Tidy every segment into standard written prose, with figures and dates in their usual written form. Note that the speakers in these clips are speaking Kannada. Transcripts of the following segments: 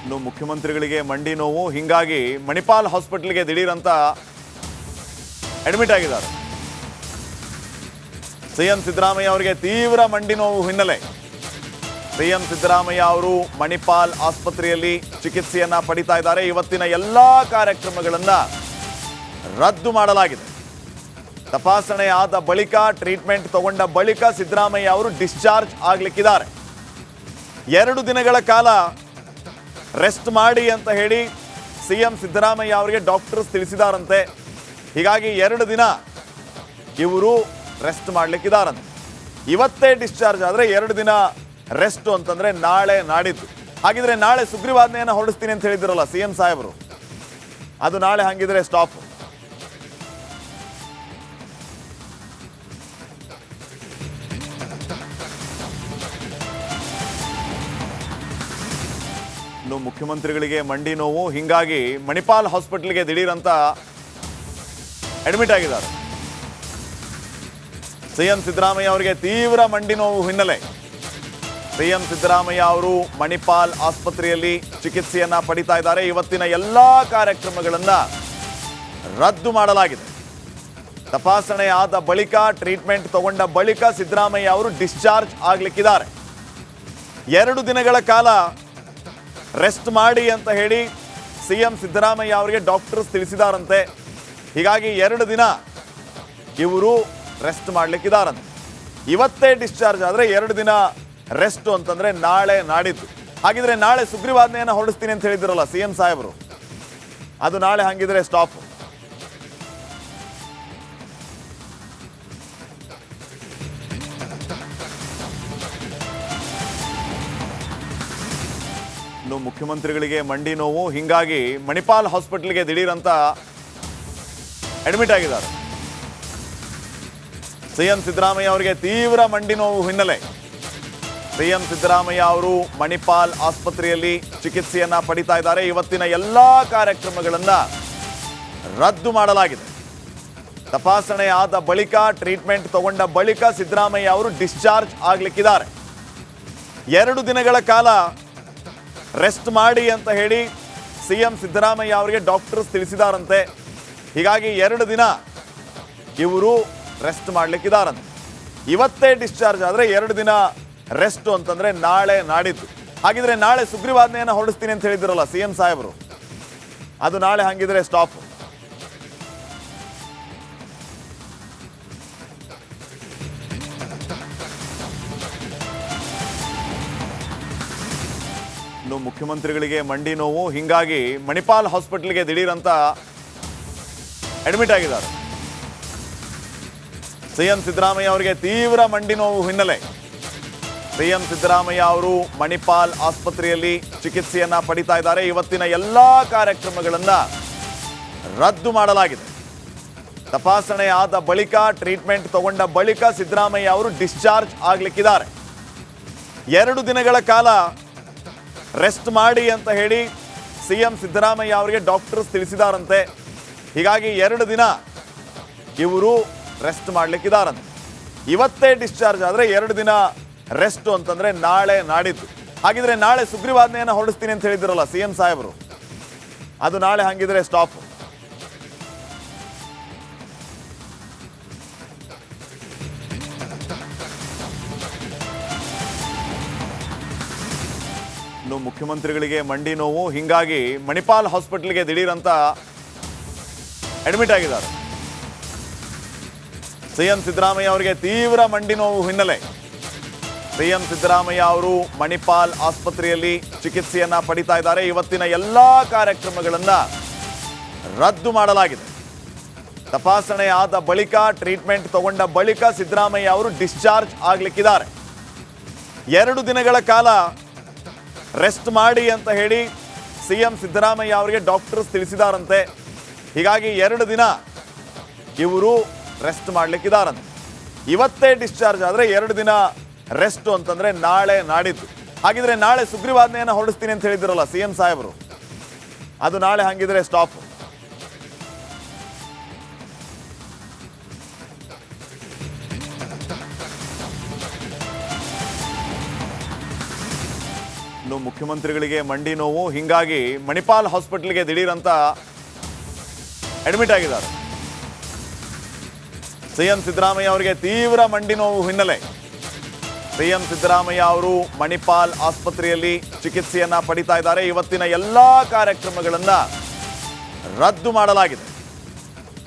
ಇನ್ನು ಮುಖ್ಯಮಂತ್ರಿಗಳಿಗೆ ಮಂಡಿ ನೋವು, ಹಿಂಗಾಗಿ ಮಣಿಪಾಲ್ ಹಾಸ್ಪಿಟಲ್ಗೆ ದಿಢೀರಂತ ಅಡ್ಮಿಟ್ ಆಗಿದ್ದಾರೆ. ಸಿಎಂ ಸಿದ್ದರಾಮಯ್ಯ ಅವರಿಗೆ ತೀವ್ರ ಮಂಡಿ ನೋವು ಹಿನ್ನೆಲೆ ಸಿಎಂ ಸಿದ್ದರಾಮಯ್ಯ ಅವರು ಮಣಿಪಾಲ್ ಆಸ್ಪತ್ರೆಯಲ್ಲಿ ಚಿಕಿತ್ಸೆಯನ್ನ ಪಡಿತಾ ಇದ್ದಾರೆ. ಇವತ್ತಿನ ಎಲ್ಲಾ ಕಾರ್ಯಕ್ರಮಗಳನ್ನ ರದ್ದು ಮಾಡಲಾಗಿದೆ. ತಪಾಸಣೆ ಆದ ಬಳಿಕ, ಟ್ರೀಟ್ಮೆಂಟ್ ತಗೊಂಡ ಬಳಿಕ ಸಿದ್ದರಾಮಯ್ಯ ಅವರು ಡಿಸ್ಚಾರ್ಜ್ ಆಗ್ಲಿಕ್ಕಿದ್ದಾರೆ. 2 ದಿನಗಳ ಕಾಲ ರೆಸ್ಟ್ ಮಾಡಿ ಅಂತ ಹೇಳಿ ಸಿಎಂ ಸಿದ್ದರಾಮಯ್ಯ ಅವರಿಗೆ ಡಾಕ್ಟರ್ಸ್ ತಿಳಿಸಿದಾರಂತೆ. ಹೀಗಾಗಿ 2 ದಿನ ಇವರು ರೆಸ್ಟ್ ಮಾಡ್ಲಿಕ್ಕಿದಾರಂತೆ. ಇವತ್ತೇ ಡಿಸ್ಚಾರ್ಜ್ ಆದರೆ 2 ದಿನ ರೆಸ್ಟ್ ಅಂತಂದ್ರೆ ನಾಳೆ ನಾಡಿದ್ದು. ಹಾಗಿದ್ರೆ ನಾಳೆ ಸುಗ್ರೀವಾಜ್ಞೆಯನ್ನು ಹೊರಡಿಸ್ತೀನಿ ಅಂತ ಹೇಳಿದಿರಲ್ಲ ಸಿಎಂ ಸಾಹೇಬರು, ಅದು ನಾಳೆ ಹಂಗಿದ್ರೆ ಸ್ಟಾಪ್. ಇನ್ನು ಮುಖ್ಯಮಂತ್ರಿಗಳಿಗೆ ಮಂಡಿ ನೋವು, ಹಿಂಗಾಗಿ ಮಣಿಪಾಲ್ ಹಾಸ್ಪಿಟಲ್ಗೆ ದಿಢೀರಂತ ಅಡ್ಮಿಟ್ ಆಗಿದ್ದಾರೆ. ಸಿಎಂ ಸಿದ್ದರಾಮಯ್ಯ ಅವರಿಗೆ ತೀವ್ರ ಮಂಡಿ ನೋವು ಹಿನ್ನೆಲೆ ಸಿಎಂ ಸಿದ್ದರಾಮಯ್ಯ ಅವರು ಮಣಿಪಾಲ್ ಆಸ್ಪತ್ರೆಯಲ್ಲಿ ಚಿಕಿತ್ಸೆಯನ್ನ ಪಡಿತಾ ಇದ್ದಾರೆ. ಇವತ್ತಿನ ಎಲ್ಲಾ ಕಾರ್ಯಕ್ರಮಗಳನ್ನ ರದ್ದು ಮಾಡಲಾಗಿದೆ. ತಪಾಸಣೆ ಆದ ಬಳಿಕ, ಟ್ರೀಟ್ಮೆಂಟ್ ತಗೊಂಡ ಬಳಿಕ ಸಿದ್ದರಾಮಯ್ಯ ಅವರು ಡಿಸ್ಚಾರ್ಜ್ ಆಗ್ಲಿಕ್ಕಿದ್ದಾರೆ. 2 ದಿನಗಳ ಕಾಲ ರೆಸ್ಟ್ ಮಾಡಿ ಅಂತ ಹೇಳಿ ಸಿಎಂ ಸಿದ್ದರಾಮಯ್ಯ ಅವರಿಗೆ ಡಾಕ್ಟರ್ಸ್ ತಿಳಿಸಿದಾರಂತೆ. ಹೀಗಾಗಿ 2 ದಿನ ಇವರು ರೆಸ್ಟ್ ಮಾಡ್ಲಿಕ್ಕಿದಾರಂತೆ. ಇವತ್ತೇ ಡಿಸ್ಚಾರ್ಜ್ ಆದರೆ 2 ದಿನ ರೆಸ್ಟ್ ಅಂತಂದ್ರೆ ನಾಳೆ ನಾಡಿದ್ದು. ಹಾಗಿದ್ರೆ ನಾಳೆ ಸುಗ್ರೀವಾಜ್ಞೆಯನ್ನು ಹೊರಡಿಸ್ತೀನಿ ಅಂತ ಹೇಳಿದಿರಲ್ಲ ಸಿಎಂ ಸಾಹೇಬರು, ಅದು ನಾಳೆ ಹಂಗಿದ್ರೆ ಸ್ಟಾಪ್. ಇನ್ನು ಮುಖ್ಯಮಂತ್ರಿಗಳಿಗೆ ಮಂಡಿ ನೋವು, ಹಿಂಗಾಗಿ ಮಣಿಪಾಲ್ ಹಾಸ್ಪಿಟಲ್ಗೆ ದಿಢೀರಂತ ಅಡ್ಮಿಟ್ ಆಗಿದ್ದಾರೆ. ಸಿಎಂ ಸಿದ್ದರಾಮಯ್ಯ ಅವರಿಗೆ ತೀವ್ರ ಮಂಡಿ ನೋವು ಹಿನ್ನೆಲೆ ಸಿಎಂ ಸಿದ್ದರಾಮಯ್ಯ ಅವರು ಮಣಿಪಾಲ್ ಆಸ್ಪತ್ರೆಯಲ್ಲಿ ಚಿಕಿತ್ಸೆಯನ್ನ ಪಡಿತಾ ಇದ್ದಾರೆ. ಇವತ್ತಿನ ಎಲ್ಲಾ ಕಾರ್ಯಕ್ರಮಗಳನ್ನ ರದ್ದು ಮಾಡಲಾಗಿದೆ. ತಪಾಸಣೆ ಆದ ಬಳಿಕ, ಟ್ರೀಟ್ಮೆಂಟ್ ತಗೊಂಡ ಬಳಿಕ ಸಿದ್ದರಾಮಯ್ಯ ಅವರು ಡಿಸ್ಚಾರ್ಜ್ ಆಗ್ಲಿಕ್ಕಿದ್ದಾರೆ. 2 ದಿನಗಳ ಕಾಲ ರೆಸ್ಟ್ ಮಾಡಿ ಅಂತ ಹೇಳಿ ಸಿಎಂ ಸಿದ್ದರಾಮಯ್ಯ ಅವರಿಗೆ ಡಾಕ್ಟರ್ಸ್ ತಿಳಿಸಿದಾರಂತೆ. ಹೀಗಾಗಿ 2 ದಿನ ಇವರು ರೆಸ್ಟ್ ಮಾಡ್ಲಿಕ್ಕಿದಾರಂತೆ. ಇವತ್ತೇ ಡಿಸ್ಚಾರ್ಜ್ ಆದರೆ 2 ದಿನ ರೆಸ್ಟ್ ಅಂತಂದ್ರೆ ನಾಳೆ ನಾಡಿದ್ದು. ಹಾಗಿದ್ರೆ ನಾಳೆ ಸುಗ್ರೀವಾಜ್ಞೆಯನ್ನು ಹೊರಡಿಸ್ತೀನಿ ಅಂತ ಹೇಳಿದಿರಲ್ಲ ಸಿಎಂ ಸಾಹೇಬರು, ಅದು ನಾಳೆ ಹಂಗಿದ್ರೆ ಸ್ಟಾಪ್. ಇನ್ನು ಮುಖ್ಯಮಂತ್ರಿಗಳಿಗೆ ಮಂಡಿ ನೋವು, ಹಿಂಗಾಗಿ ಮಣಿಪಾಲ್ ಹಾಸ್ಪಿಟಲ್ಗೆ ದಿಢೀರಂತ ಅಡ್ಮಿಟ್ ಆಗಿದ್ದಾರೆ. ಸಿಎಂ ಸಿದ್ದರಾಮಯ್ಯ ಅವರಿಗೆ ತೀವ್ರ ಮಂಡಿ ನೋವು ಹಿನ್ನೆಲೆ ಸಿಎಂ ಸಿದ್ದರಾಮಯ್ಯ ಅವರು ಮಣಿಪಾಲ್ ಆಸ್ಪತ್ರೆಯಲ್ಲಿ ಚಿಕಿತ್ಸೆಯನ್ನ ಪಡಿತಾ ಇದ್ದಾರೆ. ಇವತ್ತಿನ ಎಲ್ಲಾ ಕಾರ್ಯಕ್ರಮಗಳನ್ನ ರದ್ದು ಮಾಡಲಾಗಿದೆ. ತಪಾಸಣೆ ಆದ ಬಳಿಕ, ಟ್ರೀಟ್ಮೆಂಟ್ ತಗೊಂಡ ಬಳಿಕ ಸಿದ್ದರಾಮಯ್ಯ ಅವರು ಡಿಸ್ಚಾರ್ಜ್ ಆಗ್ಲಿಕ್ಕಿದ್ದಾರೆ. 2 ದಿನಗಳ ಕಾಲ ರೆಸ್ಟ್ ಮಾಡಿ ಅಂತ ಹೇಳಿ ಸಿಎಂ ಸಿದ್ದರಾಮಯ್ಯ ಅವರಿಗೆ ಡಾಕ್ಟರ್ಸ್ ತಿಳಿಸಿದಾರಂತೆ. ಹೀಗಾಗಿ 2 ದಿನ ಇವರು ರೆಸ್ಟ್ ಮಾಡ್ಲಿಕ್ಕಿದಾರಂತೆ. ಇವತ್ತೇ ಡಿಸ್ಚಾರ್ಜ್ ಆದರೆ 2 ದಿನ ರೆಸ್ಟ್ ಅಂತಂದ್ರೆ ನಾಳೆ ನಾಡಿದ್ದು. ಹಾಗಿದ್ರೆ ನಾಳೆ ಸುಗ್ರೀವಾಜ್ಞೆಯನ್ನು ಹೊರಡಿಸ್ತೀನಿ ಅಂತ ಹೇಳಿದಿರಲ್ಲ ಸಿಎಂ ಸಾಹೇಬರು, ಅದು ನಾಳೆ ಹಂಗಿದ್ರೆ ಸ್ಟಾಪ್. ಇನ್ನು ಮುಖ್ಯಮಂತ್ರಿಗಳಿಗೆ ಮಂಡಿ ನೋವು, ಹಿಂಗಾಗಿ ಮಣಿಪಾಲ್ ಹಾಸ್ಪಿಟಲ್ಗೆ ದಿಢೀರಂತ ಅಡ್ಮಿಟ್ ಆಗಿದ್ದಾರೆ. ಸಿಎಂ ಸಿದ್ದರಾಮಯ್ಯ ಅವರಿಗೆ ತೀವ್ರ ಮಂಡಿ ನೋವು ಹಿನ್ನೆಲೆ ಸಿಎಂ ಸಿದ್ದರಾಮಯ್ಯ ಅವರು ಮಣಿಪಾಲ್ ಆಸ್ಪತ್ರೆಯಲ್ಲಿ ಚಿಕಿತ್ಸೆಯನ್ನ ಪಡಿತಾ ಇದ್ದಾರೆ. ಇವತ್ತಿನ ಎಲ್ಲಾ ಕಾರ್ಯಕ್ರಮಗಳನ್ನ ರದ್ದು ಮಾಡಲಾಗಿದೆ. ತಪಾಸಣೆ ಆದ ಬಳಿಕ, ಟ್ರೀಟ್ಮೆಂಟ್ ತಗೊಂಡ ಬಳಿಕ ಸಿದ್ದರಾಮಯ್ಯ ಅವರು ಡಿಸ್ಚಾರ್ಜ್ ಆಗ್ಲಿಕ್ಕಿದ್ದಾರೆ. 2 ದಿನಗಳ ಕಾಲ ರೆಸ್ಟ್ ಮಾಡಿ ಅಂತ ಹೇಳಿ ಸಿಎಂ ಸಿದ್ದರಾಮಯ್ಯ ಅವರಿಗೆ ಡಾಕ್ಟರ್ಸ್ ತಿಳಿಸಿದಾರಂತೆ. ಹೀಗಾಗಿ 2 ದಿನ ಇವರು ರೆಸ್ಟ್ ಮಾಡ್ಲಿಕ್ಕಿದಾರಂತೆ. ಇವತ್ತೇ ಡಿಸ್ಚಾರ್ಜ್ ಆದರೆ 2 ದಿನ ರೆಸ್ಟ್ ಅಂತಂದ್ರೆ ನಾಳೆ ನಾಡಿದ್ದು. ಹಾಗಿದ್ರೆ ನಾಳೆ ಸುಗ್ರೀವಾಜ್ಞೆಯನ್ನು ಹೊರಡಿಸ್ತೀನಿ ಅಂತ ಹೇಳಿದಿರಲ್ಲ ಸಿಎಂ ಸಾಹೇಬರು, ಅದು ನಾಳೆ ಹಂಗಿದ್ರೆ ಸ್ಟಾಪ್. ಇನ್ನು ಮುಖ್ಯಮಂತ್ರಿಗಳಿಗೆ ಮಂಡಿ ನೋವು, ಹಿಂಗಾಗಿ ಮಣಿಪಾಲ್ ಹಾಸ್ಪಿಟಲ್ಗೆ ದಿಢೀರಂತ ಅಡ್ಮಿಟ್ ಆಗಿದ್ದಾರೆ. ಸಿಎಂ ಸಿದ್ದರಾಮಯ್ಯ ಅವರಿಗೆ ತೀವ್ರ ಮಂಡಿ ನೋವು ಹಿನ್ನೆಲೆ ಸಿಎಂ ಸಿದ್ದರಾಮಯ್ಯ ಅವರು ಮಣಿಪಾಲ್ ಆಸ್ಪತ್ರೆಯಲ್ಲಿ ಚಿಕಿತ್ಸೆಯನ್ನ ಪಡಿತಾ ಇದ್ದಾರೆ. ಇವತ್ತಿನ ಎಲ್ಲಾ ಕಾರ್ಯಕ್ರಮಗಳನ್ನ ರದ್ದು ಮಾಡಲಾಗಿದೆ.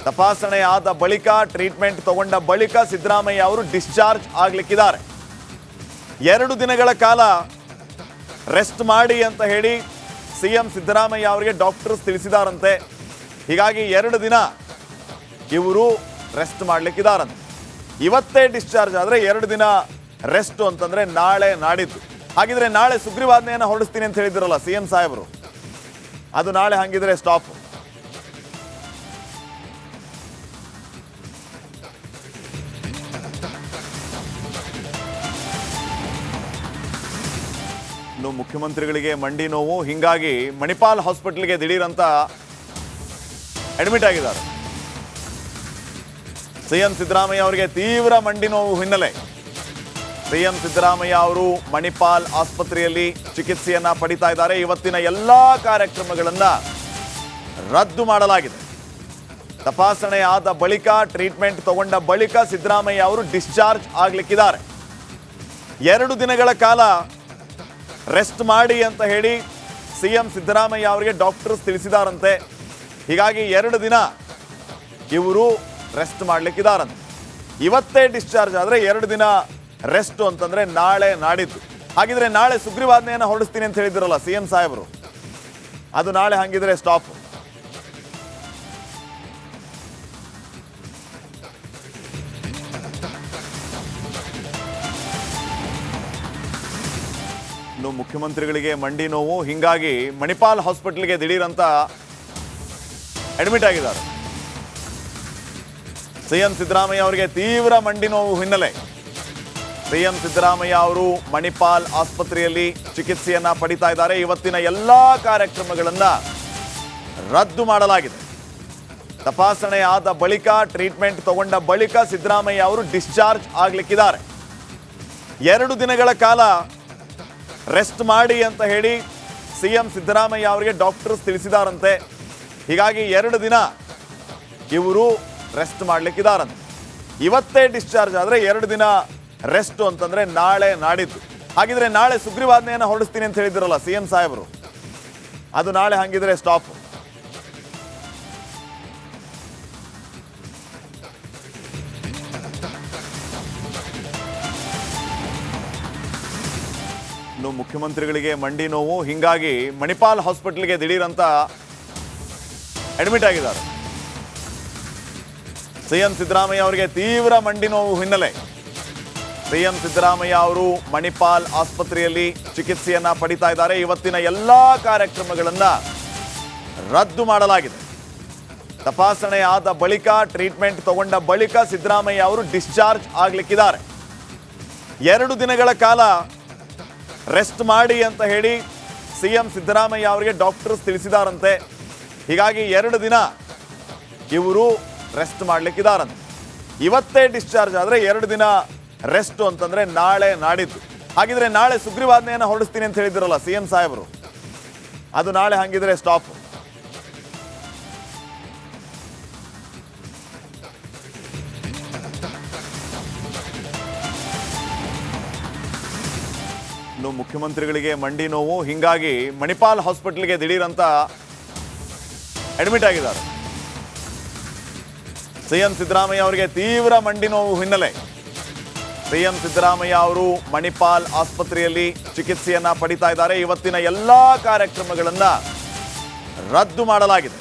ತಪಾಸಣೆ ಆದ ಬಳಿಕ, ಟ್ರೀಟ್ಮೆಂಟ್ ತಗೊಂಡ ಬಳಿಕ ಸಿದ್ದರಾಮಯ್ಯ ಅವರು ಡಿಸ್ಚಾರ್ಜ್ ಆಗ್ಲಿಕ್ಕಿದ್ದಾರೆ. 2 ದಿನಗಳ ಕಾಲ ರೆಸ್ಟ್ ಮಾಡಿ ಅಂತ ಹೇಳಿ ಸಿಎಂ ಸಿದ್ದರಾಮಯ್ಯ ಅವರಿಗೆ ಡಾಕ್ಟರ್ಸ್ ತಿಳಿಸಿದಾರಂತೆ. ಹೀಗಾಗಿ 2 ದಿನ ಇವರು ರೆಸ್ಟ್ ಮಾಡ್ಲಿಕ್ಕಿದಾರಂತೆ. ಇವತ್ತೇ ಡಿಸ್ಚಾರ್ಜ್ ಆದರೆ 2 ದಿನ ರೆಸ್ಟ್ ಅಂತಂದ್ರೆ ನಾಳೆ ನಾಡಿದ್ದು. ಹಾಗಿದ್ರೆ ನಾಳೆ ಸುಗ್ರೀವಾಜ್ಞೆಯನ್ನು ಹೊರಡಿಸ್ತೀನಿ ಅಂತ ಹೇಳಿದಿರಲ್ಲ ಸಿಎಂ ಸಾಹೇಬರು, ಅದು ನಾಳೆ ಹಂಗಿದ್ರೆ ಸ್ಟಾಪ್. ಇನ್ನು ಮುಖ್ಯಮಂತ್ರಿಗಳಿಗೆ ಮಂಡಿ ನೋವು, ಹಿಂಗಾಗಿ ಮಣಿಪಾಲ್ ಹಾಸ್ಪಿಟಲ್ಗೆ ದಿಢೀರಂತ ಅಡ್ಮಿಟ್ ಆಗಿದ್ದಾರೆ. ಸಿಎಂ ಸಿದ್ದರಾಮಯ್ಯ ಅವರಿಗೆ ತೀವ್ರ ಮಂಡಿ ನೋವು ಹಿನ್ನೆಲೆ ಸಿಎಂ ಸಿದ್ದರಾಮಯ್ಯ ಅವರು ಮಣಿಪಾಲ್ ಆಸ್ಪತ್ರೆಯಲ್ಲಿ ಚಿಕಿತ್ಸೆಯನ್ನ ಪಡಿತಾ ಇದ್ದಾರೆ. ಇವತ್ತಿನ ಎಲ್ಲಾ ಕಾರ್ಯಕ್ರಮಗಳನ್ನ ರದ್ದು ಮಾಡಲಾಗಿದೆ. ತಪಾಸಣೆ ಆದ ಬಳಿಕ, ಟ್ರೀಟ್ಮೆಂಟ್ ತಗೊಂಡ ಬಳಿಕ ಸಿದ್ದರಾಮಯ್ಯ ಅವರು ಡಿಸ್ಚಾರ್ಜ್ ಆಗ್ಲಿಕ್ಕಿದ್ದಾರೆ. 2 ದಿನಗಳ ಕಾಲ ರೆಸ್ಟ್ ಮಾಡಿ ಅಂತ ಹೇಳಿ ಸಿಎಂ ಸಿದ್ದರಾಮಯ್ಯ ಅವರಿಗೆ ಡಾಕ್ಟರ್ಸ್ ತಿಳಿಸಿದಾರಂತೆ. ಹೀಗಾಗಿ 2 ದಿನ ಇವರು ರೆಸ್ಟ್ ಮಾಡ್ಲಿಕ್ಕಿದಾರಂತೆ. ಇವತ್ತೇ ಡಿಸ್ಚಾರ್ಜ್ ಆದರೆ 2 ದಿನ ರೆಸ್ಟ್ ಅಂತಂದ್ರೆ ನಾಳೆ ನಾಡಿದ್ದು. ಹಾಗಿದ್ರೆ ನಾಳೆ ಸುಗ್ರೀವಾಜ್ಞೆಯನ್ನು ಹೊರಡಿಸ್ತೀನಿ ಅಂತ ಹೇಳಿದಿರಲ್ಲ ಸಿಎಂ ಸಾಹೇಬರು, ಅದು ನಾಳೆ ಹಂಗಿದ್ರೆ ಸ್ಟಾಪ್. ಇನ್ನು ಮುಖ್ಯಮಂತ್ರಿಗಳಿಗೆ ಮಂಡಿ ನೋವು, ಹಿಂಗಾಗಿ ಮಣಿಪಾಲ್ ಹಾಸ್ಪಿಟಲ್ಗೆ ದಿಢೀರಂತ ಅಡ್ಮಿಟ್ ಆಗಿದ್ದಾರೆ. ಸಿಎಂ ಸಿದ್ದರಾಮಯ್ಯ ಅವರಿಗೆ ತೀವ್ರ ಮಂಡಿ ನೋವು ಹಿನ್ನೆಲೆ ಸಿಎಂ ಸಿದ್ದರಾಮಯ್ಯ ಅವರು ಮಣಿಪಾಲ್ ಆಸ್ಪತ್ರೆಯಲ್ಲಿ ಚಿಕಿತ್ಸೆಯನ್ನ ಪಡಿತಾ ಇದ್ದಾರೆ. ಇವತ್ತಿನ ಎಲ್ಲಾ ಕಾರ್ಯಕ್ರಮಗಳನ್ನ ರದ್ದು ಮಾಡಲಾಗಿದೆ. ತಪಾಸಣೆ ಆದ ಬಳಿಕ, ಟ್ರೀಟ್ಮೆಂಟ್ ತಗೊಂಡ ಬಳಿಕ ಸಿದ್ದರಾಮಯ್ಯ ಅವರು ಡಿಸ್ಚಾರ್ಜ್ ಆಗ್ಲಿಕ್ಕಿದ್ದಾರೆ. 2 ದಿನಗಳ ಕಾಲ ರೆಸ್ಟ್ ಮಾಡಿ ಅಂತ ಹೇಳಿ ಸಿಎಂ ಸಿದ್ದರಾಮಯ್ಯ ಅವರಿಗೆ ಡಾಕ್ಟರ್ಸ್ ತಿಳಿಸಿದಾರಂತೆ. ಹೀಗಾಗಿ 2 ದಿನ ಇವರು ರೆಸ್ಟ್ ಮಾಡ್ಲಿಕ್ಕಿದಾರಂತೆ. ಇವತ್ತೇ ಡಿಸ್ಚಾರ್ಜ್ ಆದರೆ 2 ದಿನ ರೆಸ್ಟ್ ಅಂತಂದ್ರೆ ನಾಳೆ ನಾಡಿದ್ದು. ಹಾಗಿದ್ರೆ ನಾಳೆ ಸುಗ್ರೀವಾಜ್ಞೆಯನ್ನು ಹೊರಡಿಸ್ತೀನಿ ಅಂತ ಹೇಳಿದಿರಲ್ಲ ಸಿಎಂ ಸಾಹೇಬರು, ಅದು ನಾಳೆ ಹಂಗಿದ್ರೆ ಸ್ಟಾಪ್. ಇನ್ನು ಮುಖ್ಯಮಂತ್ರಿಗಳಿಗೆ ಮಂಡಿ ನೋವು, ಹಿಂಗಾಗಿ ಮಣಿಪಾಲ್ ಹಾಸ್ಪಿಟಲ್ಗೆ ದಿಢೀರಂತ ಅಡ್ಮಿಟ್ ಆಗಿದ್ದಾರೆ. ಸಿಎಂ ಸಿದ್ದರಾಮಯ್ಯ ಅವರಿಗೆ ತೀವ್ರ ಮಂಡಿ ನೋವು ಹಿನ್ನೆಲೆ ಸಿಎಂ ಸಿದ್ದರಾಮಯ್ಯ ಅವರು ಮಣಿಪಾಲ್ ಆಸ್ಪತ್ರೆಯಲ್ಲಿ ಚಿಕಿತ್ಸೆಯನ್ನ ಪಡಿತಾ ಇದ್ದಾರೆ. ಇವತ್ತಿನ ಎಲ್ಲಾ ಕಾರ್ಯಕ್ರಮಗಳನ್ನ ರದ್ದು ಮಾಡಲಾಗಿದೆ. ತಪಾಸಣೆ ಆದ ಬಳಿಕ, ಟ್ರೀಟ್ಮೆಂಟ್ ತಗೊಂಡ ಬಳಿಕ ಸಿದ್ದರಾಮಯ್ಯ ಅವರು ಡಿಸ್ಚಾರ್ಜ್ ಆಗ್ಲಿಕ್ಕಿದ್ದಾರೆ. 2 ದಿನಗಳ ಕಾಲ ರೆಸ್ಟ್ ಮಾಡಿ ಅಂತ ಹೇಳಿ ಸಿಎಂ ಸಿದ್ದರಾಮಯ್ಯ ಅವರಿಗೆ ಡಾಕ್ಟರ್ಸ್ ತಿಳಿಸಿದಾರಂತೆ. ಹೀಗಾಗಿ 2 ದಿನ ಇವರು ರೆಸ್ಟ್ ಮಾಡ್ಲಿಕ್ಕಿದಾರಂತೆ. ಇವತ್ತೇ ಡಿಸ್ಚಾರ್ಜ್ ಆದರೆ 2 ದಿನ ರೆಸ್ಟ್ ಅಂತಂದ್ರೆ ನಾಳೆ ನಾಡಿದ್ದು. ಹಾಗಿದ್ರೆ ನಾಳೆ ಸುಗ್ರೀವಾಜ್ಞೆಯನ್ನು ಹೊರಡಿಸ್ತೀನಿ ಅಂತ ಹೇಳಿದಿರಲ್ಲ ಸಿಎಂ ಸಾಹೇಬರು, ಅದು ನಾಳೆ ಹಂಗಿದ್ರೆ ಸ್ಟಾಪ್. ಇನ್ನು ಮುಖ್ಯಮಂತ್ರಿಗಳಿಗೆ ಮಂಡಿ ನೋವು, ಹಿಂಗಾಗಿ ಮಣಿಪಾಲ್ ಹಾಸ್ಪಿಟಲ್ಗೆ ದಿಢೀರಂತ ಅಡ್ಮಿಟ್ ಆಗಿದ್ದಾರೆ. ಸಿಎಂ ಸಿದ್ದರಾಮಯ್ಯ ಅವರಿಗೆ ತೀವ್ರ ಮಂಡಿ ನೋವು ಹಿನ್ನೆಲೆ ಸಿಎಂ ಸಿದ್ದರಾಮಯ್ಯ ಅವರು ಮಣಿಪಾಲ್ ಆಸ್ಪತ್ರೆಯಲ್ಲಿ ಚಿಕಿತ್ಸೆಯನ್ನ ಪಡಿತಾ ಇದ್ದಾರೆ. ಇವತ್ತಿನ ಎಲ್ಲಾ ಕಾರ್ಯಕ್ರಮಗಳನ್ನ ರದ್ದು ಮಾಡಲಾಗಿದೆ.